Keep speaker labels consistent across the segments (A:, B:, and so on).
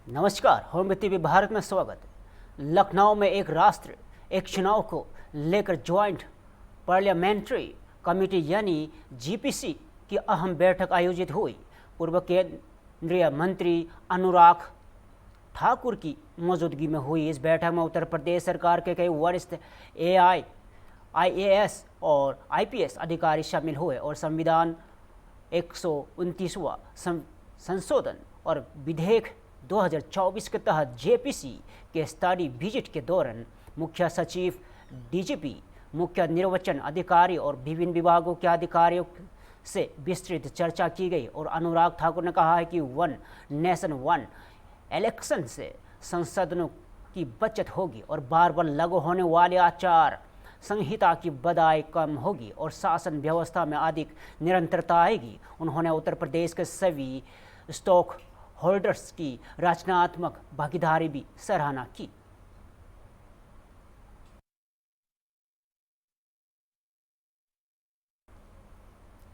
A: नमस्कार, home TV Bharat में स्वागत है। लखनऊ में एक राष्ट्र एक चुनाव को लेकर ज्वाइंट पार्लियामेंट्री कमेटी यानी जीपीसी की अहम बैठक आयोजित हुई। पूर्व केंद्रीय मंत्री अनुराग ठाकुर की मौजूदगी में हुई इस बैठक में उत्तर प्रदेश सरकार के कई वरिष्ठ आईएएस और आईपीएस अधिकारी शामिल हुए और संविधान 129वां संशोधन और विधेयक 2024 के तहत जेपीसी के स्टडी विजिट के दौरान मुख्य सचिव, डीजीपी, मुख्य निर्वाचन अधिकारी और विभिन्न विभागों के अधिकारियों से विस्तृत चर्चा की गई। और अनुराग ठाकुर ने कहा है कि वन नेशन वन इलेक्शन से संसाधनों की बचत होगी और बार बार लागू होने वाले आचार संहिता की बधाई कम होगी और शासन व्यवस्था में अधिक निरंतरता आएगी। उन्होंने उत्तर प्रदेश के सभी स्टॉक होल्डर्स की रचनात्मक भागीदारी भी सराहना की।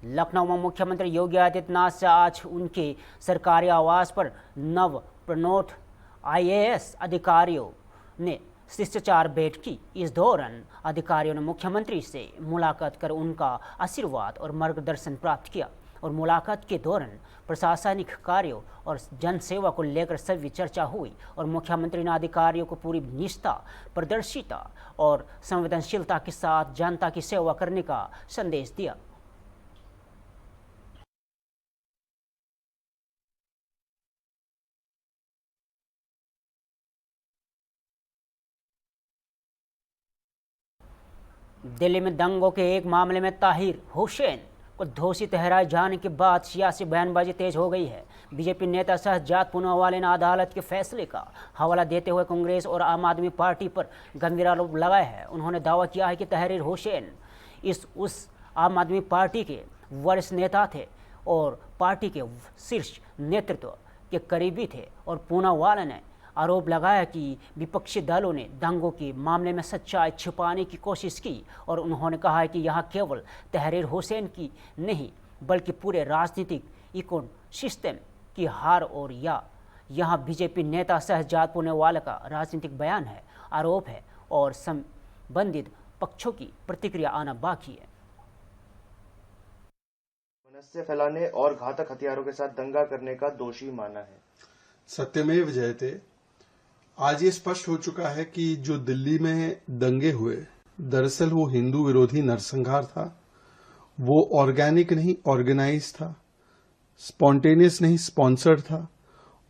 A: लखनऊ में मुख्यमंत्री योगी आदित्यनाथ से आज उनके सरकारी आवास पर नव प्रोन्नत आईएएस अधिकारियों ने शिष्टाचार भेंट की। इस दौरान अधिकारियों ने मुख्यमंत्री से मुलाकात कर उनका आशीर्वाद और मार्गदर्शन प्राप्त किया और मुलाकात के दौरान प्रशासनिक कार्यों और जनसेवा को लेकर सभी चर्चा हुई और मुख्यमंत्री ने अधिकारियों को पूरी निष्ठा, पारदर्शिता और संवेदनशीलता के साथ जनता की सेवा करने का संदेश दिया। दिल्ली में दंगों के एक मामले में ताहिर हुसैन को दोषी ठहराए जाने के बाद सियासी बयानबाजी तेज हो गई है। बीजेपी नेता शहजाद पूनावाला ने अदालत के फैसले का हवाला देते हुए कांग्रेस और आम आदमी पार्टी पर गंभीर आरोप लगाए हैं। उन्होंने दावा किया है कि ताहिर हुसैन उस आम आदमी पार्टी के वरिष्ठ नेता थे और पार्टी के शीर्ष नेतृत्व के करीबी थे और पूनावाला ने आरोप लगाया कि विपक्षी दलों ने दंगों के मामले में सच्चाई छिपाने की कोशिश की और उन्होंने कहा है कि यहाँ केवल ताहिर हुसैन की नहीं बल्कि पूरे राजनीतिक इकोसिस्टम की हार और यहाँ बीजेपी नेता शहजाद पूनावाला का राजनीतिक बयान है, आरोप है और संबंधित पक्षों की प्रतिक्रिया आना बाकी है।
B: मनस्य फैलाने और घातक हथियारों के साथ दंगा करने का दोषी माना है।
C: सत्यमेव जयते। आज ये स्पष्ट हो चुका है कि जो दिल्ली में दंगे हुए दरअसल वो हिंदू विरोधी नरसंहार था। वो ऑर्गेनिक नहीं ऑर्गेनाइज था, स्पॉन्टेनियस नहीं स्पॉन्सर्ड था।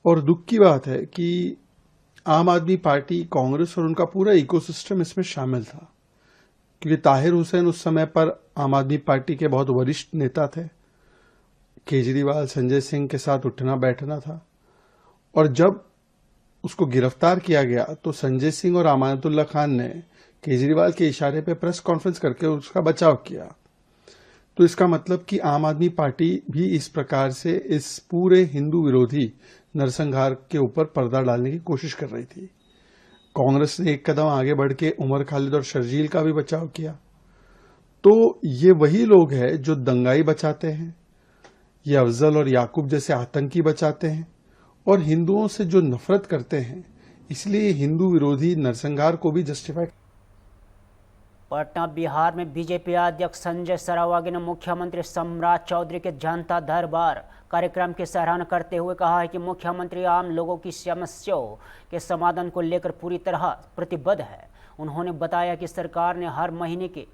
C: और दुख की बात है कि आम आदमी पार्टी, कांग्रेस और उनका पूरा इकोसिस्टम इसमें शामिल था, क्योंकि ताहिर हुसैन उस समय पर आम आदमी पार्टी के बहुत वरिष्ठ नेता थे। केजरीवाल, संजय सिंह के साथ उठना बैठना था और जब उसको गिरफ्तार किया गया तो संजय सिंह और अमानतुल्लाह खान ने केजरीवाल के इशारे पे प्रेस कॉन्फ्रेंस करके उसका बचाव किया। तो इसका मतलब कि आम आदमी पार्टी भी इस प्रकार से इस पूरे हिंदू विरोधी नरसंहार के ऊपर पर्दा डालने की कोशिश कर रही थी। कांग्रेस ने एक कदम आगे बढ़ के उमर खालिद और शर्जील का भी बचाव किया। तो ये वही लोग हैं जो दंगाई बचाते हैं, ये अफजल और याकूब जैसे आतंकी बचाते हैं और हिंदुओं से जो नफरत करते हैं, इसलिए हिंदू विरोधी नरसंहार को भी जस्टिफाई।
A: पटना बिहार में बीजेपी अध्यक्ष संजय सरावगी ने मुख्यमंत्री सम्राट चौधरी के जनता दरबार कार्यक्रम की सराहना करते हुए कहा है कि मुख्यमंत्री आम लोगों की समस्याओं के समाधान को लेकर पूरी तरह प्रतिबद्ध है। उन्होंने बताया कि सरकार ने हर महीने के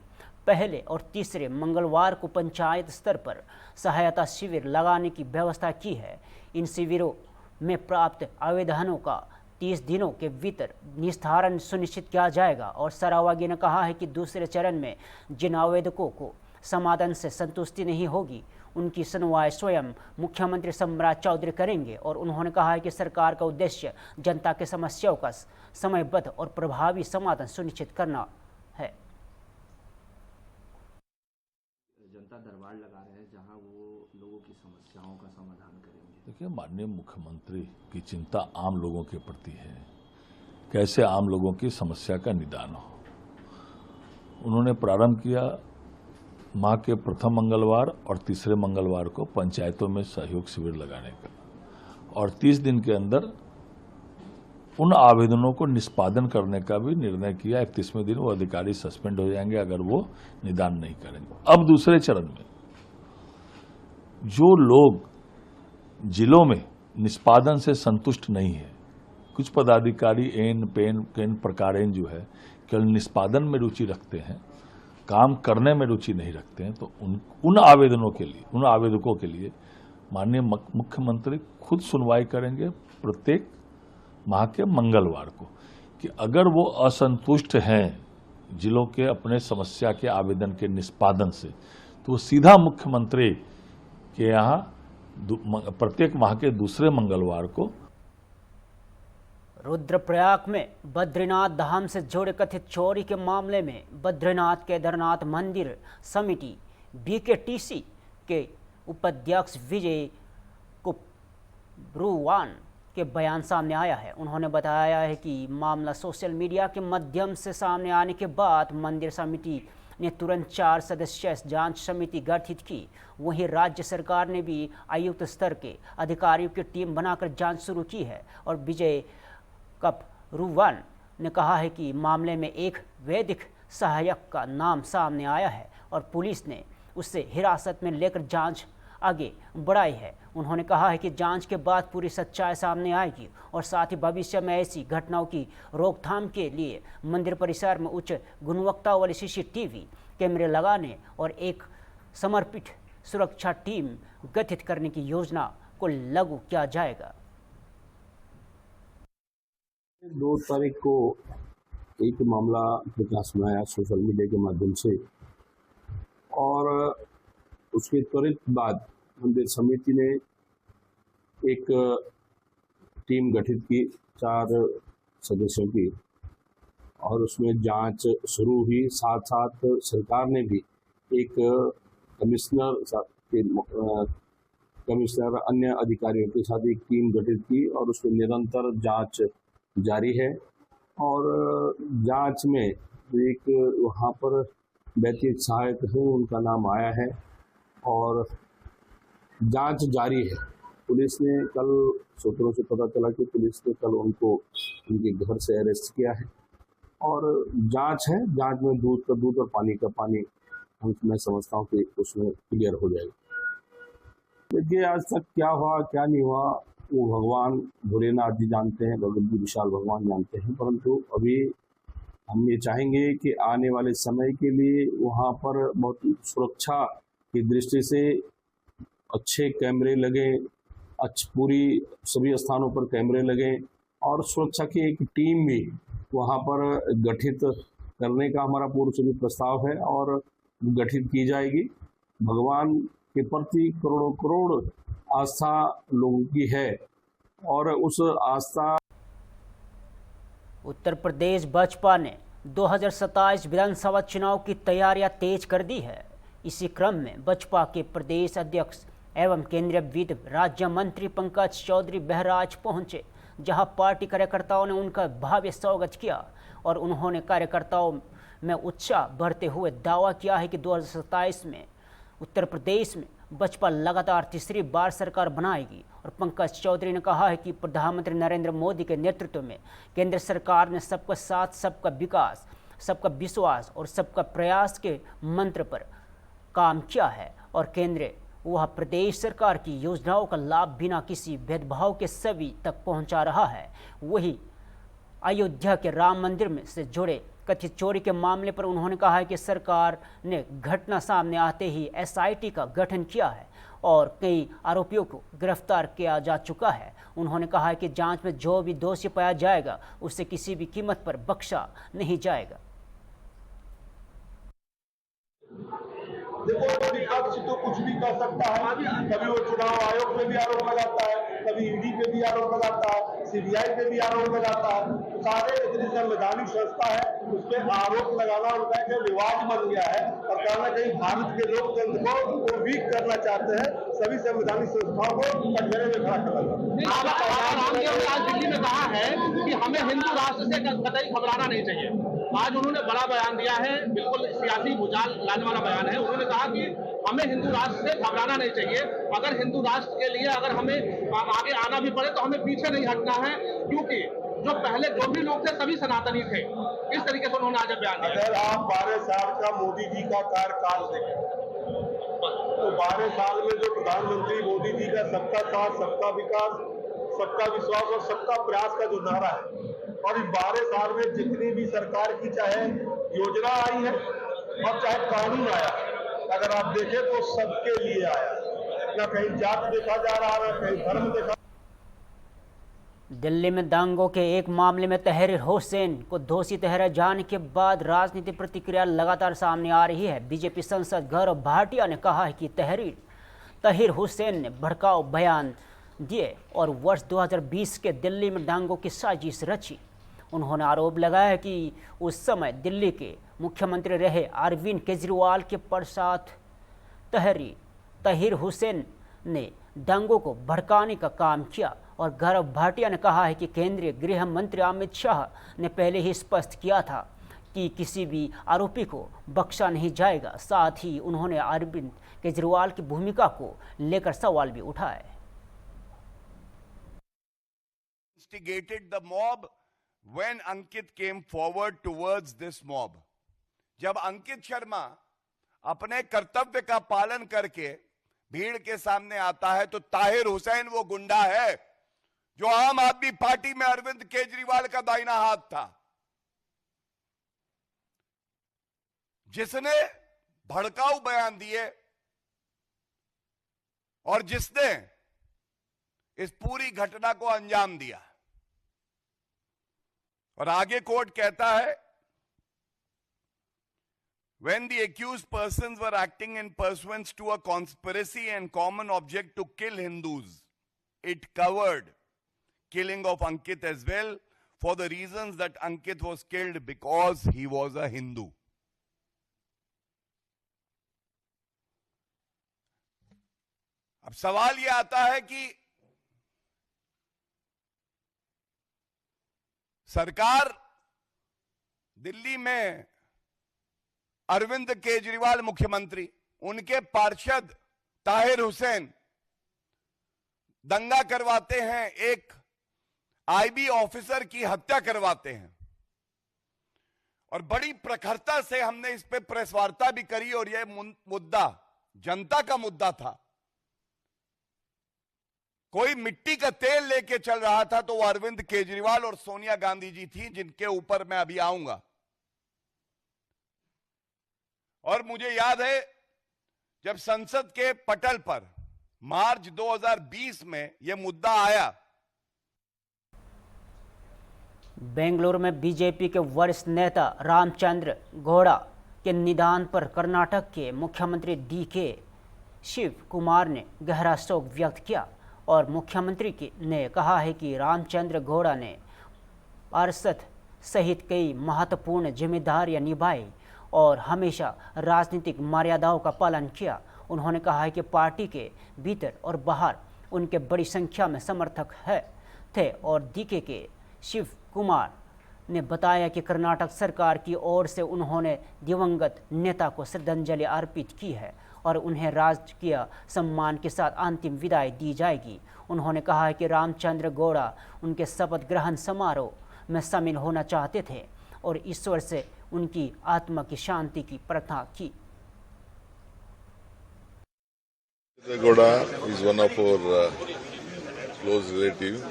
A: पहले और तीसरे मंगलवार को पंचायत स्तर पर सहायता शिविर लगाने की व्यवस्था की है। इन शिविरों में प्राप्त आवेदनों का 30 दिनों के भीतर निस्तारण सुनिश्चित किया जाएगा। और सरावगी ने कहा है कि दूसरे चरण में जिन आवेदकों को समाधान से संतुष्टि नहीं होगी, उनकी सुनवाई स्वयं मुख्यमंत्री सम्राट चौधरी करेंगे। और उन्होंने कहा है कि सरकार का उद्देश्य जनता के समस्याओं का समयबद्ध और प्रभावी समाधान सुनिश्चित करना है।
D: जनता दरबार लगा रहे हैं जहां वो लोगों की समस्याओं का समाधान करेंगे।
E: देखिए, माननीय मुख्यमंत्री की चिंता आम लोगों के प्रति है, कैसे आम लोगों की समस्या का निदान हो। उन्होंने प्रारंभ किया माह के प्रथम मंगलवार और तीसरे मंगलवार को पंचायतों में सहयोग शिविर लगाने का और 30 दिन के अंदर उन आवेदनों को निष्पादन करने का भी निर्णय किया। 31वें दिन वो अधिकारी सस्पेंड हो जाएंगे अगर वो निदान नहीं करेंगे। अब दूसरे चरण में जो लोग जिलों में निष्पादन से संतुष्ट नहीं है, कुछ पदाधिकारी केन प्रकारेण जो है केवल निष्पादन में रुचि रखते हैं, काम करने में रुचि नहीं रखते हैं, तो उन आवेदकों के लिए माननीय मुख्यमंत्री खुद सुनवाई करेंगे प्रत्येक माह के मंगलवार को, कि अगर वो असंतुष्ट हैं जिलों के अपने समस्या के आवेदन के निष्पादन से, तो वो सीधा मुख्यमंत्री के यहाँ प्रत्येक माह के दूसरे मंगलवार को।
A: रुद्रप्रयाग में बद्रीनाथ धाम से जुड़े कथित चोरी के मामले में बद्रीनाथ केदारनाथ मंदिर समिति BKTC के उपाध्यक्ष विजय कुबरूवान के बयान सामने आया है। उन्होंने बताया है कि मामला सोशल मीडिया के माध्यम से सामने आने के बाद मंदिर समिति ने तुरंत 4 सदस्यीय जांच समिति गठित की। वहीं राज्य सरकार ने भी आयुक्त स्तर के अधिकारियों की टीम बनाकर जांच शुरू की है। और विजय कुबरूवान ने कहा है कि मामले में एक वैदिक सहायक का नाम सामने आया है और पुलिस ने उससे हिरासत में लेकर जांच आगे बढ़ाई है। उन्होंने कहा है कि जांच के बाद पूरी सच्चाई सामने आएगी और साथ ही भविष्य में ऐसी घटनाओं की रोकथाम के लिए मंदिर परिसर में उच्च गुणवत्ता वाले CCTV कैमरे लगाने और एक समर्पित सुरक्षा टीम गठित करने की योजना को लागू किया जाएगा।
F: 2 तारीख को एक मामला प्रकाश में आया सोशल मीडिया के माध्यम से, और उसके त्वरित बाद मंदिर समिति ने एक टीम गठित की 4 सदस्यों की, और उसमें जांच शुरू हुई। साथ साथ सरकार ने भी एक कमिश्नर अन्य अधिकारियों के साथ एक टीम गठित की और उसमें निरंतर जांच जारी है। और जांच में एक वहाँ पर वैदिक सहायक है, उनका नाम आया है और जांच जारी है। पुलिस ने कल, सूत्रों से पता चला कि पुलिस ने कल उनको उनके घर से अरेस्ट किया है और जांच है। जांच में दूध का दूध और पानी का पानी, मैं समझता हूँ कि उसमें क्लियर हो जाएगा। देखिए, आज तक क्या हुआ क्या नहीं हुआ वो भगवान भोलेनाथ जी जानते हैं, भगवती विशाल भगवान जानते हैं। परंतु अभी हम ये चाहेंगे कि आने वाले समय के लिए वहाँ पर बहुत सुरक्षा की दृष्टि से अच्छे कैमरे लगे, पूरी सभी स्थानों पर कैमरे लगे और सुरक्षा की एक टीम भी वहाँ पर गठित करने का हमारा पूर्व से भी प्रस्ताव है और गठित की जाएगी। भगवान के प्रति करोड़ों करोड़ आस्था लोगों की है और उस आस्था।
A: उत्तर प्रदेश भाजपा ने 2027 विधानसभा चुनाव की तैयारियां तेज कर दी है। इसी क्रम में भाजपा के प्रदेश अध्यक्ष एवं केंद्रीय वित्त राज्य मंत्री पंकज चौधरी बहराइच पहुंचे, जहां पार्टी कार्यकर्ताओं ने उनका भव्य स्वागत किया और उन्होंने कार्यकर्ताओं में उत्साह बढ़ते हुए दावा किया है कि 2027 में उत्तर प्रदेश में भाजपा लगातार तीसरी बार सरकार बनाएगी। और पंकज चौधरी ने कहा है कि प्रधानमंत्री नरेंद्र मोदी के नेतृत्व में केंद्र सरकार ने सबका साथ, सबका विकास, सबका विश्वास और सबका प्रयास के मंत्र पर काम किया है और केंद्र वह प्रदेश सरकार की योजनाओं का लाभ बिना किसी भेदभाव के सभी तक पहुंचा रहा है। वही अयोध्या के राम मंदिर में से जुड़े कथित चोरी के मामले पर उन्होंने कहा है कि सरकार ने घटना सामने आते ही SIT का गठन किया है और कई आरोपियों को गिरफ्तार किया जा चुका है। उन्होंने कहा है कि जांच में जो भी दोषी पाया जाएगा उसे किसी भी कीमत पर बख्शा नहीं जाएगा।
G: देखो, विपक्ष तो कुछ भी कर सकता है। कभी वो चुनाव आयोग पे भी आरोप लगाता है, कभी ED पे भी आरोप लगाता है, CBI पे भी आरोप लगाता है। तो सारे इतनी संवैधानिक संस्था है, उस पर आरोप लगाना उनका एक रिवाज बन गया है और कहीं ना कहीं भारत के लोकतंत्र को वो वीक करना चाहते हैं। सभी संवैधानिक संस्थाओं को कटघरे में खड़ा करना।
H: आज दिल्ली में कहा है कि हमें
G: हमें हिंदू राष्ट्र से कतई घबराना नहीं चाहिए। आज उन्होंने बड़ा बयान दिया है, बिल्कुल सियासी भूचाल लाने वाला बयान है। उन्होंने कहा कि हमें हिंदू राष्ट्र से घबराना नहीं चाहिए। अगर हिंदू राष्ट्र के लिए अगर हमें आगे आना भी पड़े तो हमें पीछे नहीं हटना है, क्योंकि जो पहले जो भी लोग थे सभी सनातनी थे। इस तरीके से उन्होंने आज बयान दिया। अगर आप 12 साल का मोदी जी का कार्यकाल देखें तो 12 साल में जो प्रधानमंत्री मोदी जी का सबका साथ, सबका विकास, सबका विश्वास और सबका प्रयास का जो नारा है, और इस 12 साल में जितनी भी सरकार की चाहे योजना आई है और चाहे कानून आया, अगर आप देखें तो सबके लिए आया। न कहीं जात देखा जा रहा है, न कहीं धर्म देखा।
A: दिल्ली में दंगों के एक मामले में तहरीर हुसैन को दोषी ठहराए जाने के बाद राजनीतिक प्रतिक्रिया लगातार सामने आ रही है। बीजेपी सांसद गौरव भाटिया ने कहा है कि तहरीर हुसैन ने भड़काऊ बयान दिए और वर्ष 2020 के दिल्ली में दंगों की साजिश रची। उन्होंने आरोप लगाया कि उस समय दिल्ली के मुख्यमंत्री रहे अरविंद केजरीवाल के पश्चात तहरीर हुसैन ने दंगों को भड़काने का काम किया। और गौरव भाटिया ने कहा है कि केंद्रीय गृह मंत्री अमित शाह ने पहले ही स्पष्ट किया था कि किसी भी आरोपी को बख्शा नहीं जाएगा। साथ ही उन्होंने अरविंद केजरीवाल की भूमिका को लेकर सवाल भी उठाए।
H: Instigated the mob when Ankit came forward towards this mob. जब अंकित शर्मा अपने कर्तव्य का पालन करके भीड़ के सामने आता है तो ताहिर हुसैन वो गुंडा है जो आम आदमी पार्टी में अरविंद केजरीवाल का दाहिना हाथ था, जिसने भड़काऊ बयान दिए और जिसने इस पूरी घटना को अंजाम दिया। और आगे कोर्ट कहता है, when the accused persons were acting in pursuance to a conspiracy and common object to kill Hindus, it covered killing of Ankit as well, for the reasons that Ankit was killed because he was a Hindu. अब सवाल यह आता है कि सरकार दिल्ली में अरविंद केजरीवाल मुख्यमंत्री, उनके पार्षद ताहिर हुसैन दंगा करवाते हैं, एक आईबी ऑफिसर की हत्या करवाते हैं। और बड़ी प्रखरता से हमने इस पे प्रेस वार्ता भी करी और यह मुद्दा जनता का मुद्दा था। कोई मिट्टी का तेल लेके चल रहा था तो वो अरविंद केजरीवाल और सोनिया गांधी जी थी, जिनके ऊपर मैं अभी आऊंगा। और मुझे याद है जब संसद के पटल पर मार्च 2020 में यह मुद्दा आया।
A: बेंगलुरु में बीजेपी के वरिष्ठ नेता रामचंद्र गौड़ा के निधन पर कर्नाटक के मुख्यमंत्री DK शिव कुमार ने गहरा शोक व्यक्त किया। और मुख्यमंत्री ने कहा है कि रामचंद्र गौड़ा ने पार्षद सहित कई महत्वपूर्ण जिम्मेदारियां निभाई और हमेशा राजनीतिक मर्यादाओं का पालन किया। उन्होंने कहा है कि पार्टी के भीतर और बाहर उनके बड़ी संख्या में समर्थक थे। और DK के शिव कुमार ने बताया कि कर्नाटक सरकार की ओर से उन्होंने दिवंगत नेता को श्रद्धांजलि अर्पित की है और उन्हें राजकीय सम्मान के साथ अंतिम विदाई दी जाएगी। उन्होंने कहा है कि रामचंद्र गौड़ा उनके शपथ ग्रहण समारोह में शामिल होना चाहते थे और ईश्वर से उनकी आत्मा की शांति की प्रार्थना की।
I: Gowda is one of our close relatives.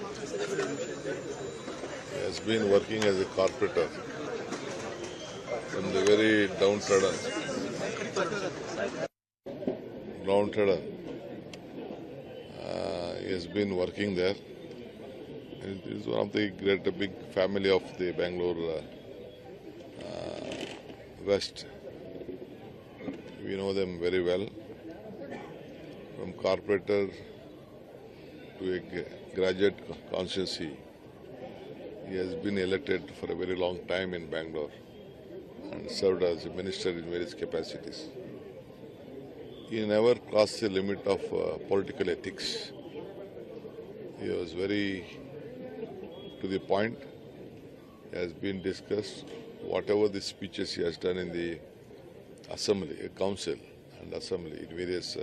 I: He has been working as a carpenter from the very downtrodden. He has been working there. It is one of the big family of the Bangalore West. We know them very well. From carpenter to a graduate constituency, he has been elected for a very long time in Bangalore and served as a minister in various capacities. He never crossed the limit of political ethics. He was very to the point has been discussed. Whatever the speeches he has done in the assembly, council and assembly in various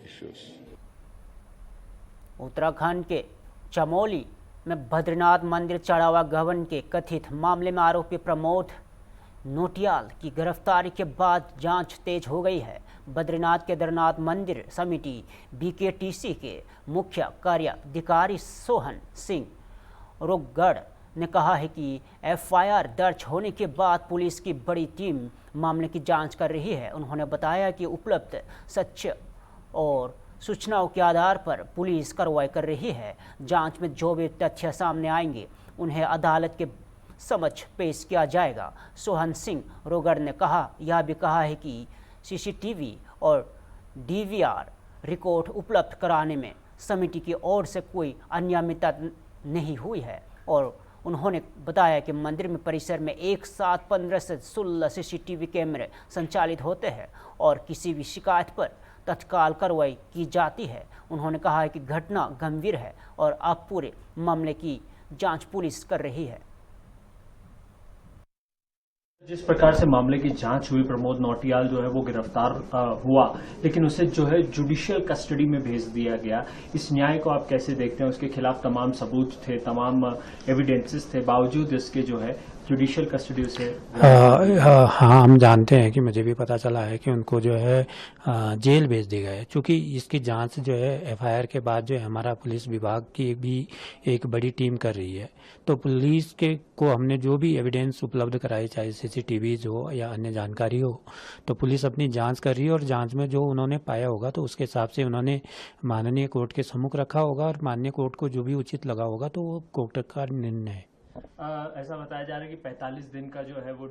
I: issues.
A: Uttarakhand के चमोली में बद्रीनाथ मंदिर चढ़ावा गबन के कथित मामले में आरोपी प्रमोद नोटियाल की गिरफ्तारी के बाद जांच तेज हो गई है। बद्रीनाथ केदारनाथ मंदिर समिति बीकेटीसी के मुख्य कार्याधिकारी सोहन सिंह रोगगढ़ ने कहा है कि एफआईआर दर्ज होने के बाद पुलिस की बड़ी टीम मामले की जांच कर रही है। उन्होंने बताया कि उपलब्ध सच्चे और सूचनाओं के आधार पर पुलिस कार्रवाई कर रही है। जांच में जो भी तथ्य सामने आएंगे उन्हें अदालत के समक्ष पेश किया जाएगा। सोहन सिंह रोगड़ ने यह भी कहा है कि सीसीटीवी और डीवीआर रिकॉर्ड उपलब्ध कराने में समिति की ओर से कोई अनियमितता नहीं हुई है और उन्होंने बताया कि मंदिर में परिसर में एक साथ 15 से 16 सीसीटीवी कैमरे संचालित होते हैं और किसी भी शिकायत पर तत्काल कार्रवाई की जाती है। उन्होंने कहा है कि घटना गंभीर है और अब पूरे मामले की जांच पुलिस कर रही है।
J: जिस प्रकार से मामले की जांच हुई, प्रमोद नौटियाल जो है वो गिरफ्तार हुआ, लेकिन उसे जो है जुडिशियल कस्टडी में भेज दिया गया। इस न्याय को आप कैसे देखते हैं? उसके खिलाफ तमाम सबूत थे, तमाम एविडेंसेस थे, बावजूद इसके जो है जुडिशियल कस्टडी उसे
K: हाँ, हम जानते हैं कि मुझे भी पता चला है कि उनको जो है जेल भेज दिया गया है। चूँकि इसकी जांच जो है एफआईआर के बाद जो है हमारा पुलिस विभाग की भी एक बड़ी टीम कर रही है। तो पुलिस के को हमने जो भी एविडेंस उपलब्ध कराई, चाहे सीसीटीवीज हो या अन्य जानकारी हो, तो पुलिस अपनी जांच कर रही है और जांच में जो उन्होंने पाया होगा तो उसके हिसाब से उन्होंने माननीय कोर्ट के सम्मुख रखा होगा और माननीय कोर्ट को जो भी उचित लगा होगा तो वो कोर्ट का निर्णय है।
J: ऐसा बताया जा रहा है कि 45 दिन का जो है वो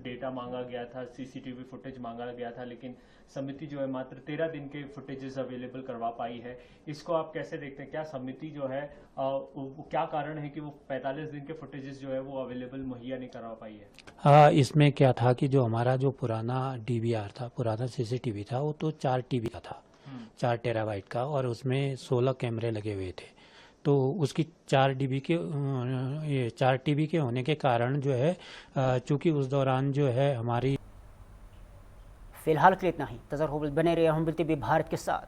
J: डेटा मांगा गया था, सीसीटीवी फुटेज मांगा गया था, लेकिन समिति जो है मात्र 13 दिन के फुटेजेस अवेलेबल करवा पाई है। इसको आप कैसे देखते हैं? क्या समिति जो है क्या कारण है कि वो 45 दिन के फुटेजेस जो है वो अवेलेबल मुहैया नहीं करवा पाई है?
K: इसमें क्या था कि जो हमारा जो पुराना डीवीआर था, पुराना सीसीटीवी था, वो तो 4 टीबी का था, 4 टेराबाइट का, और उसमें 16 कैमरे लगे हुए थे। तो उसकी 4 टीबी के होने के कारण जो है चूंकि उस दौरान जो है हमारी
A: फिलहाल के लिए इतना ही। तजर बने रहे हम भारत के साथ।